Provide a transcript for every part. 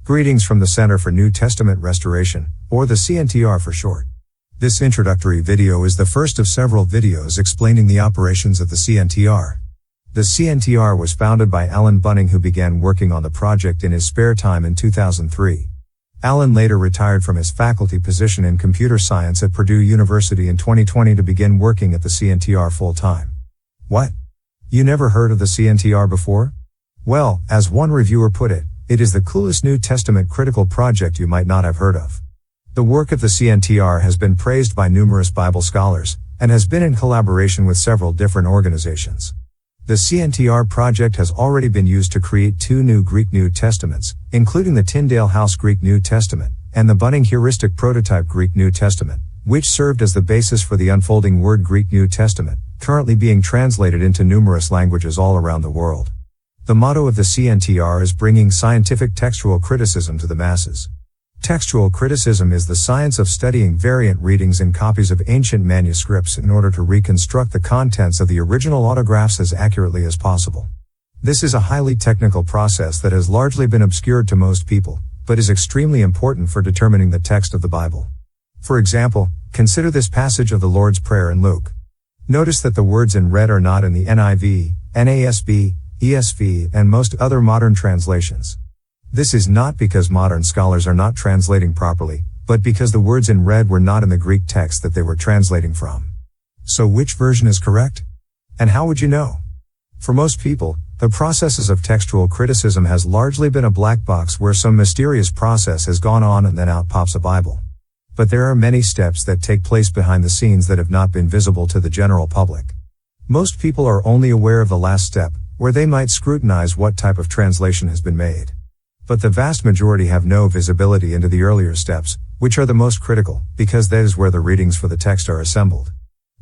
Greetings from the Center for New Testament Restoration, or the CNTR for short. This introductory video is the first of several videos explaining the operations of the CNTR. The CNTR was founded by Alan Bunning, who began working on the project in his spare time in 2003. Alan later retired from his faculty position in computer science at Purdue University in 2020 to begin working at the CNTR full-time. What? You never heard of the CNTR before? Well, as one reviewer put it, it is the coolest New Testament critical project you might not have heard of. The work of the CNTR has been praised by numerous Bible scholars, and has been in collaboration with several different organizations. The CNTR project has already been used to create 2 new Greek New Testaments, including the Tyndale House Greek New Testament, and the Bunning Heuristic Prototype Greek New Testament, which served as the basis for the unfolding Word Greek New Testament, currently being translated into numerous languages all around the world. The motto of the CNTR is bringing scientific textual criticism to the masses. Textual criticism is the science of studying variant readings in copies of ancient manuscripts in order to reconstruct the contents of the original autographs as accurately as possible. This is a highly technical process that has largely been obscured to most people, but is extremely important for determining the text of the Bible. For example, consider this passage of the Lord's Prayer in Luke. Notice that the words in red are not in the NIV, NASB, ESV, and most other modern translations. This is not because modern scholars are not translating properly, but because the words in red were not in the Greek text that they were translating from. So which version is correct? And how would you know? For most people, the processes of textual criticism has largely been a black box where some mysterious process has gone on and then out pops a Bible. But there are many steps that take place behind the scenes that have not been visible to the general public. Most people are only aware of the last step, where they might scrutinize what type of translation has been made. But the vast majority have no visibility into the earlier steps, which are the most critical, because that is where the readings for the text are assembled.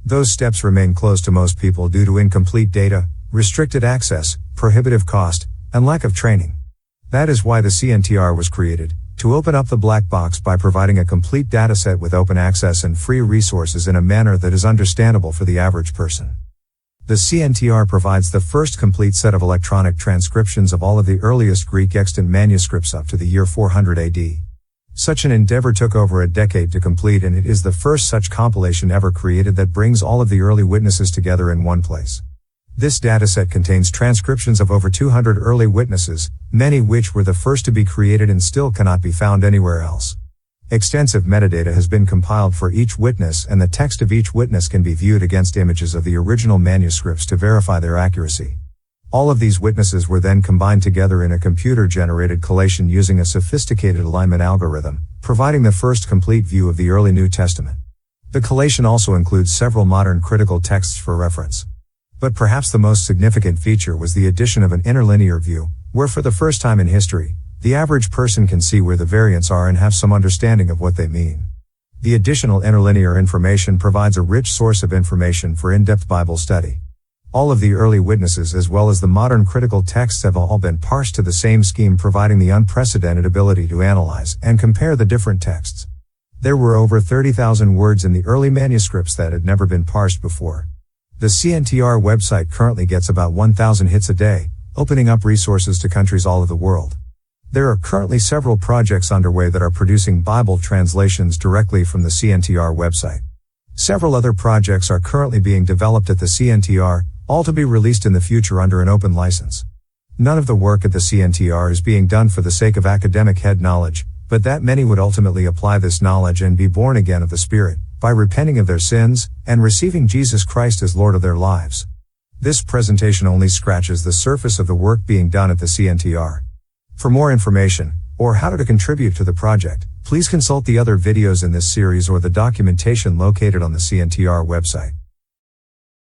Those steps remain closed to most people due to incomplete data, restricted access, prohibitive cost, and lack of training. That is why the CNTR was created, to open up the black box by providing a complete dataset with open access and free resources in a manner that is understandable for the average person. The CNTR provides the first complete set of electronic transcriptions of all of the earliest Greek extant manuscripts up to the year 400 AD. Such an endeavor took over a decade to complete, and it is the first such compilation ever created that brings all of the early witnesses together in one place. This dataset contains transcriptions of over 200 early witnesses, many which were the first to be created and still cannot be found anywhere else. Extensive metadata has been compiled for each witness, and the text of each witness can be viewed against images of the original manuscripts to verify their accuracy. All of these witnesses were then combined together in a computer-generated collation using a sophisticated alignment algorithm, providing the first complete view of the early New Testament. The collation also includes several modern critical texts for reference. But perhaps the most significant feature was the addition of an interlinear view, where for the first time in history, the average person can see where the variants are and have some understanding of what they mean. The additional interlinear information provides a rich source of information for in-depth Bible study. All of the early witnesses as well as the modern critical texts have all been parsed to the same scheme, providing the unprecedented ability to analyze and compare the different texts. There were over 30,000 words in the early manuscripts that had never been parsed before. The CNTR website currently gets about 1,000 hits a day, opening up resources to countries all over the world. There are currently several projects underway that are producing Bible translations directly from the CNTR website. Several other projects are currently being developed at the CNTR, all to be released in the future under an open license. None of the work at the CNTR is being done for the sake of academic head knowledge, but that many would ultimately apply this knowledge and be born again of the Spirit, by repenting of their sins, and receiving Jesus Christ as Lord of their lives. This presentation only scratches the surface of the work being done at the CNTR. For more information, or how to contribute to the project, please consult the other videos in this series or the documentation located on the CNTR website.